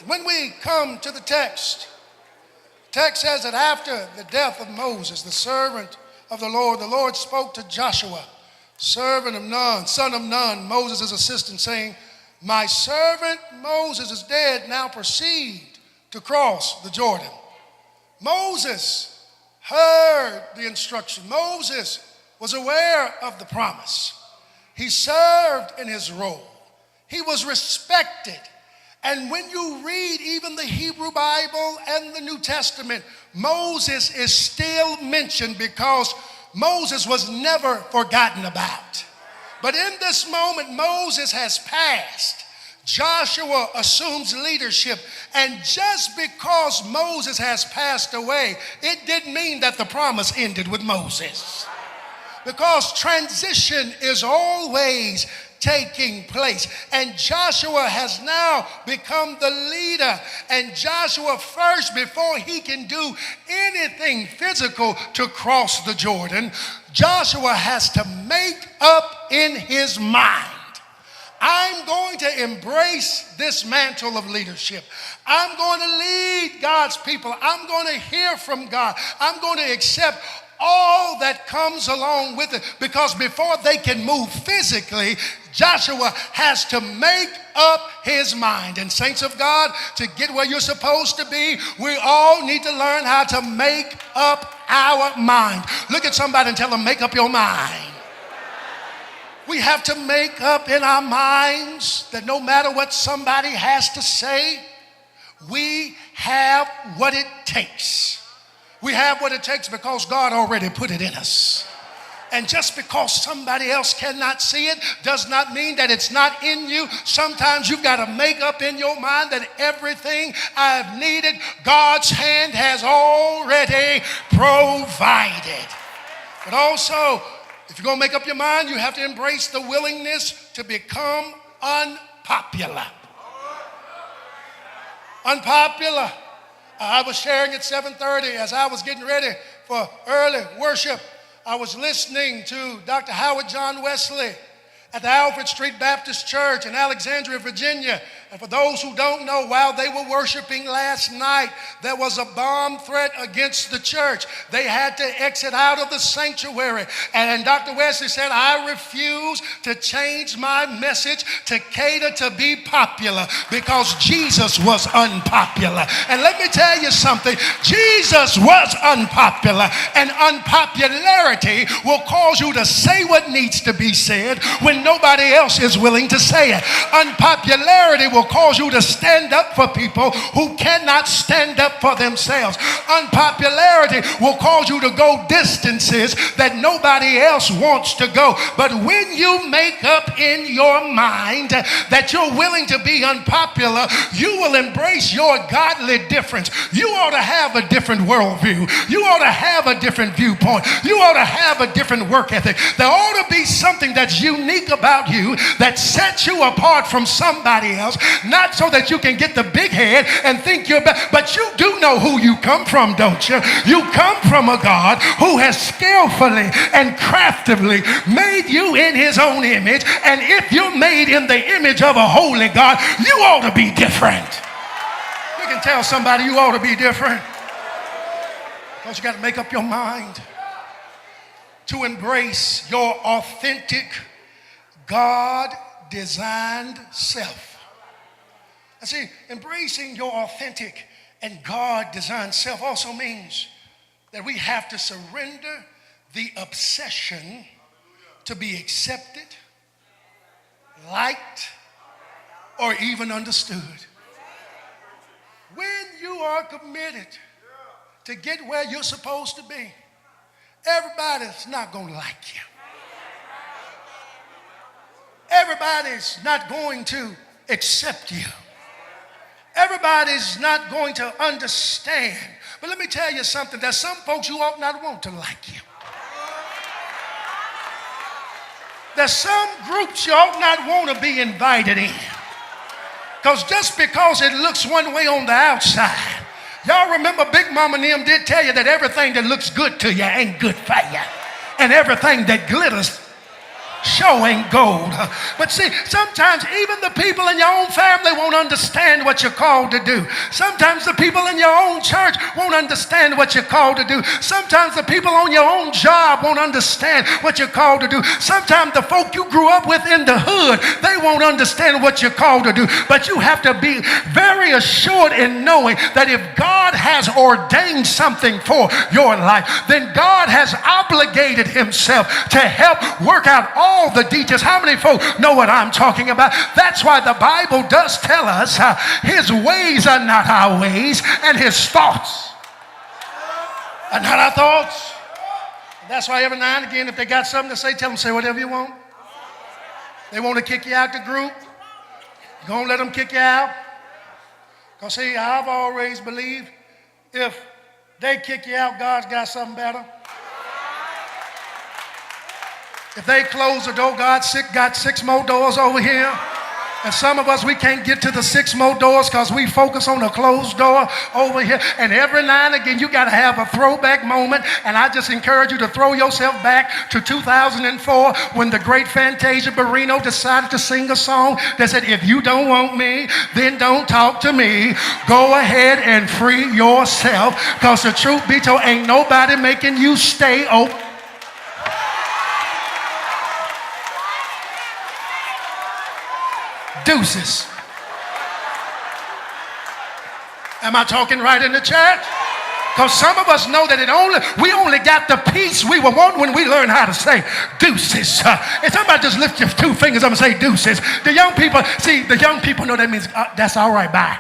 When we come to the text says that after the death of Moses, the servant of the Lord spoke to Joshua, servant of Nun, son of Nun, Moses' assistant, saying, my servant Moses is dead. Now proceed to cross the Jordan. Moses heard the instruction. Moses was aware of the promise. He served in his role. He was respected. And when you read even the Hebrew Bible and the New Testament, Moses is still mentioned because Moses was never forgotten about. But in this moment, Moses has passed. Joshua assumes leadership. And just because Moses has passed away, it didn't mean that the promise ended with Moses. Because transition is always taking place. And Joshua has now become the leader. And Joshua first, before he can do anything physical to cross the Jordan, Joshua has to make up in his mind, I'm going to embrace this mantle of leadership. I'm going to lead God's people. I'm going to hear from God. I'm going to accept all that comes along with it, because before they can move physically, Joshua has to make up his mind. And saints of God, to get where you're supposed to be, we all need to learn how to make up our mind. Look at somebody and tell them, make up your mind. We have to make up in our minds that no matter what somebody has to say, we have what it takes. We have what it takes because God already put it in us. And just because somebody else cannot see it does not mean that it's not in you. Sometimes you've got to make up in your mind that everything I've needed, God's hand has already provided. But also, if you're going to make up your mind, you have to embrace the willingness to become unpopular. Unpopular. I was sharing at 7:30 as I was getting ready for early worship. I was listening to Dr. Howard John Wesley at the Alfred Street Baptist Church in Alexandria, Virginia. And for those who don't know, while they were worshiping last night, there was a bomb threat against the church. They had to exit out of the sanctuary. And Dr. Wesley said, I refuse to change my message to cater to be popular, because Jesus was unpopular. And let me tell you something, Jesus was unpopular, and unpopularity will cause you to say what needs to be said when nobody else is willing to say it. Unpopularity will cause you to stand up for people who cannot stand up for themselves. Unpopularity will cause you to go distances that nobody else wants to go. But when you make up in your mind that you're willing to be unpopular, you will embrace your godly difference. You ought to have a different worldview. You ought to have a different viewpoint. You ought to have a different work ethic. There ought to be something that's unique about you that sets you apart from somebody else, not so that you can get the big head and think you're better, but you do know who you come from, don't you? You come from a God who has skillfully and craftively made you in his own image, and if you're made in the image of a holy God, you ought to be different. You can tell somebody you ought to be different, because you got to make up your mind to embrace your authentic, God-designed self. And see, embracing your authentic and God-designed self also means that we have to surrender the obsession to be accepted, liked, or even understood. When you are committed to get where you're supposed to be, everybody's not going to like you. Everybody's not going to accept you. Everybody's not going to understand. But let me tell you something. There's some folks you ought not want to like you. There's some groups you ought not want to be invited in. Because just because it looks one way on the outside, y'all remember Big Mama and them did tell you that everything that looks good to you ain't good for you. And everything that glitters show ain't gold. But see, sometimes even the people in your own family won't understand what you're called to do. Sometimes the people in your own church won't understand what you're called to do. Sometimes the people on your own job won't understand what you're called to do. Sometimes the folk you grew up with in the hood, they won't understand what you're called to do. But you have to be very assured in knowing that if God has ordained something for your life, then God has obligated himself to help work out all the details. How many folk know what I'm talking about? That's why the Bible does tell us his ways are not our ways and his thoughts are not our thoughts. That's why every now and again, if they got something to say, tell them, say whatever you want. They want to kick you out the group, you're going to let them kick you out. Because see, I've always believed if they kick you out, God's got something better. If they close the door, God's got 6 more doors over here. And some of us, we can't get to the 6 more doors because we focus on the closed door over here. And every now and again, you got to have a throwback moment. And I just encourage you to throw yourself back to 2004 when the great Fantasia Barrino decided to sing a song that said, if you don't want me, then don't talk to me. Go ahead and free yourself, because the truth be told, ain't nobody making you stay open. Deuces. Am I talking right in the church? Because some of us know that we only got the peace we were wanting when we learned how to say deuces. And somebody just lift your 2 fingers up and say deuces. The young people know that means that's all right, bye.